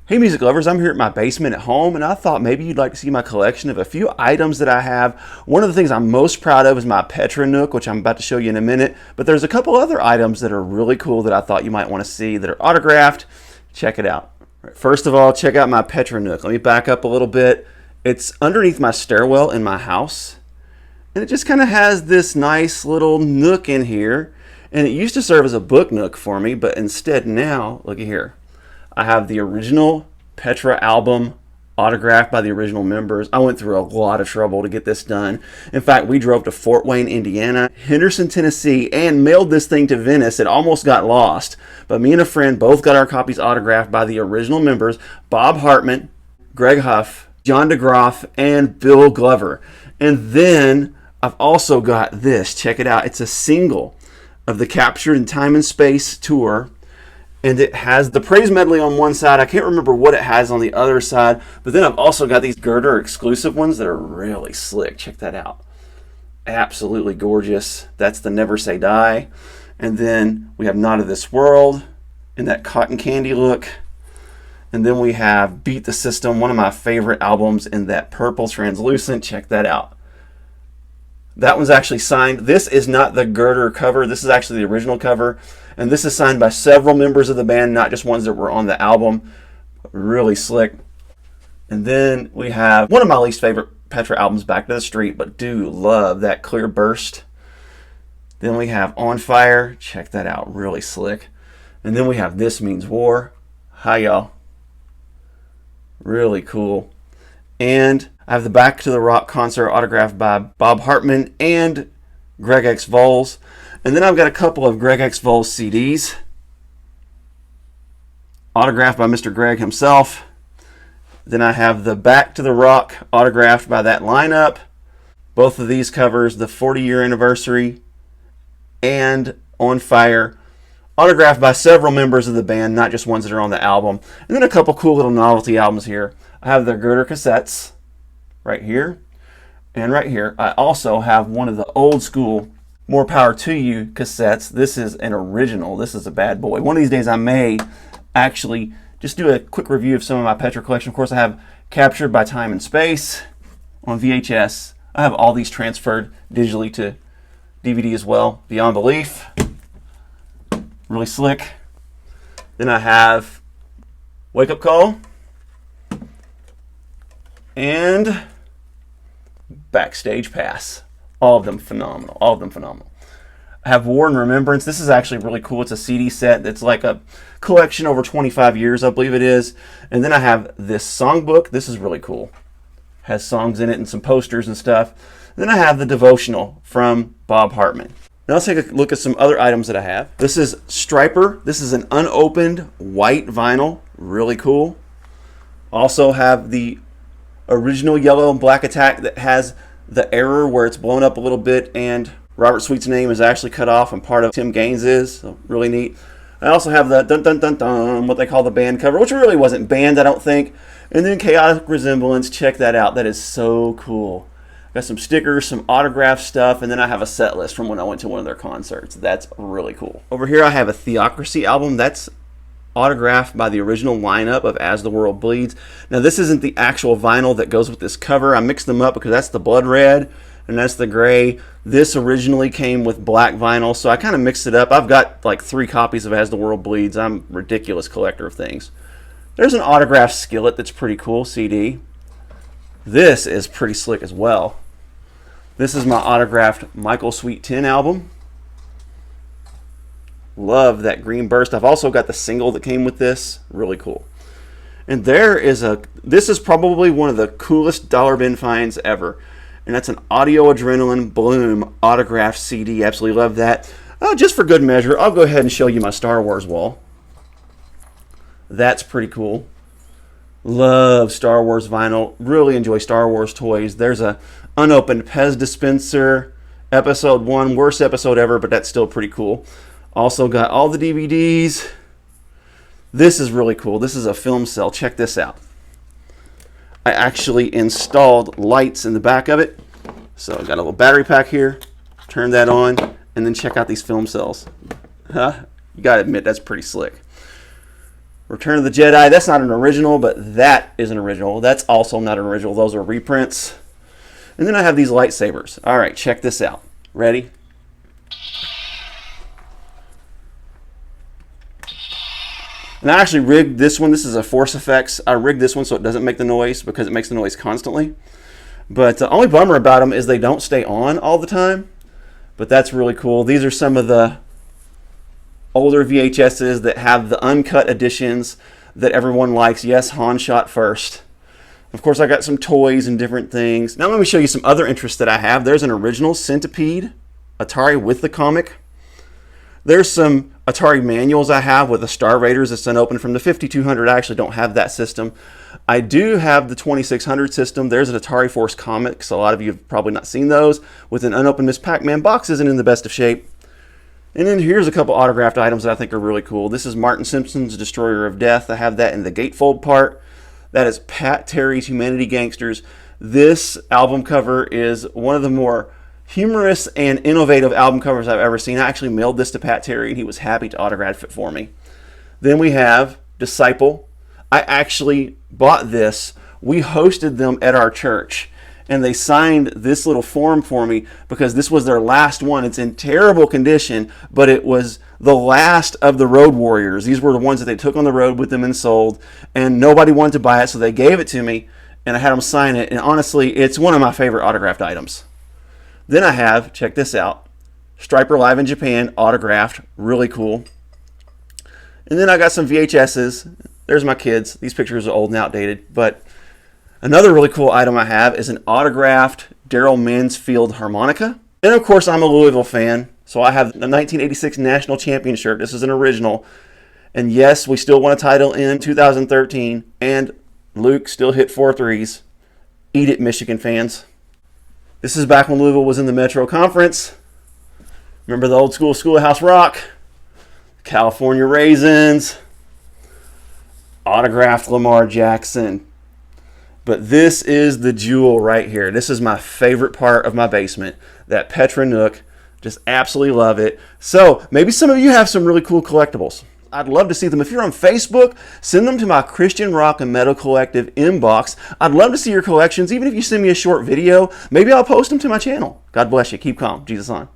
Hey music lovers, I'm here at my basement at home and I thought maybe you'd like to see my collection of a few items that I have. One of the things I'm most proud of is my Petra Nook, which I'm about to show you in a minute, but there's a couple other items that are really cool that I thought you might want to see that are autographed. Check it out. First of all, check out my Petra Nook. Let me back up a little bit. It's underneath my stairwell in my house and it just kind of has this nice little nook in here, and it used to serve as a book nook for me, but instead now, look at here. I have the original Petra album autographed by the original members. I went through a lot of trouble to get this done. In fact, we drove to Fort Wayne, Indiana, Henderson, Tennessee, and mailed this thing to Venice. It almost got lost, but me and a friend both got our copies autographed by the original members, Bob Hartman, Greg Huff, John DeGroff, and Bill Glover. And then I've also got this. Check it out. It's a single of the Captured in Time and Space tour. And it has the praise medley on one side. I can't remember what it has on the other side. But then I've also got these girder exclusive ones that are really slick. Check that out. Absolutely gorgeous. That's the Never Say Die. And then we have Not of This World in that cotton candy look. And then we have Beat the System, one of my favorite albums, in that purple translucent. Check that out. That one's actually signed. This is not the girder cover. This is actually the original cover. And this is signed by several members of the band, not just ones that were on the album. Really slick. And then we have one of my least favorite Petra albums, Back to the Street, but do love that Clear Burst. Then we have On Fire. Check that out. Really slick. And then we have This Means War. Hi, y'all. Really cool. And I have the Back to the Rock concert autographed by Bob Hartman and Greg X. Voles. And then I've got a couple of Greg X. Voles CDs autographed by Mr. Greg himself. Then I have the Back to the Rock autographed by that lineup. Both of these covers the 40-year anniversary and On Fire, autographed by several members of the band, not just ones that are on the album. And then a couple cool little novelty albums here. I have the girder cassettes right here and right here. I also have one of the old school More Power to You cassettes. This is an original. This is a bad boy. One of these days I may actually just do a quick review of some of my Petra collection. Of course, I have Captured by Time and Space on VHS. I have all these transferred digitally to DVD as well. Beyond Belief. Really slick. Then I have Wake Up Call and Backstage Pass. All of them phenomenal. All of them phenomenal. I have War and Remembrance. This is actually really cool. It's a CD set that's like a collection over 25 years, I believe it is. And then I have this songbook. This is really cool. Has songs in it and some posters and stuff. Then I have the devotional from Bob Hartman. Now let's take a look at some other items that I have. This is Striper. This is an unopened white vinyl. Really cool. Also have the original Yellow and Black Attack that has the error where it's blown up a little bit and Robert Sweet's name is actually cut off and part of Tim Gaines is. So really neat. I also have the dun dun dun dun, what they call the band cover, which really wasn't banned, I don't think. And then Chaotic Resemblance. Check that out. That is so cool. Got some stickers, some autograph stuff, and then I have a set list from when I went to one of their concerts. That's really cool. Over here I have a Theocracy album. That's autographed by the original lineup of As the World Bleeds. Now this isn't the actual vinyl that goes with this cover. I mixed them up because that's the blood red and that's the gray. This originally came with black vinyl, so I kind of mixed it up. I've got like 3 copies of As the World Bleeds. I'm a ridiculous collector of things. There's an autographed Skillet that's pretty cool, CD. This is pretty slick as well. This is my autographed Michael Sweet 10 album. Love that green burst. I've also got the single that came with this. Really cool. And this is probably one of the coolest dollar bin finds ever. And that's an Audio Adrenaline Bloom autographed CD. Absolutely love that. Just for good measure, I'll go ahead and show you my Star Wars wall. That's pretty cool. Love Star Wars vinyl. Really enjoy Star Wars toys. There's a unopened Pez dispenser. Episode 1, worst episode ever, but that's still pretty cool. Also got all the DVDs. This is really cool. This is a film cell. Check this out. I actually installed lights in the back of it. So I got a little battery pack here. Turn that on, and then check out these film cells. You gotta admit, that's pretty slick. Return of the Jedi, that's not an original, but that is an original. That's also not an original. Those are reprints. And then I have these lightsabers. All right, check this out. Ready? And I actually rigged this one. This is a Force Effects. I rigged this one so it doesn't make the noise because it makes the noise constantly. But the only bummer about them is they don't stay on all the time. But that's really cool. These are some of the older VHSs that have the uncut editions that everyone likes. Yes, Han shot first. Of course, I got some toys and different things. Now let me show you some other interests that I have. There's an original Centipede Atari with the comic. There's some Atari manuals I have with the Star Raiders that's unopened from the 5200. I actually don't have that system. I do have the 2600 system. There's an Atari Force Comics. A lot of you have probably not seen those. With an unopened Miss Pac-Man box, isn't in the best of shape. And then here's a couple autographed items that I think are really cool. This is Martin Simpson's Destroyer of Death. I have that in the gatefold part. That is Pat Terry's Humanity Gangsters. This album cover is one of the more humorous and innovative album covers I've ever seen. I actually mailed this to Pat Terry and he was happy to autograph it for me. Then we have Disciple. I actually bought this. We hosted them at our church and they signed this little form for me because this was their last one. It's in terrible condition, but it was the last of the Road Warriors. These were the ones that they took on the road with them and sold, and nobody wanted to buy it, so they gave it to me and I had them sign it. And honestly, it's one of my favorite autographed items. Then I have, check this out, Striper Live in Japan, autographed, really cool. And then I got some VHSs. There's my kids. These pictures are old and outdated. But another really cool item I have is an autographed Daryl Mansfield harmonica. And of course, I'm a Louisville fan, so I have the 1986 National Champion shirt. This is an original. And yes, we still won a title in 2013. And Luke still hit 4 threes. Eat it, Michigan fans. This is back when Louisville was in the Metro Conference. Remember the old school Schoolhouse Rock? California Raisins. Autographed Lamar Jackson. But this is the jewel right here. This is my favorite part of my basement. That Petra Nook. Just absolutely love it. So maybe some of you have some really cool collectibles. I'd love to see them. If you're on Facebook, send them to my Christian Rock and Metal Collective inbox. I'd love to see your collections. Even if you send me a short video, maybe I'll post them to my channel. God bless you. Keep calm. Jesus on.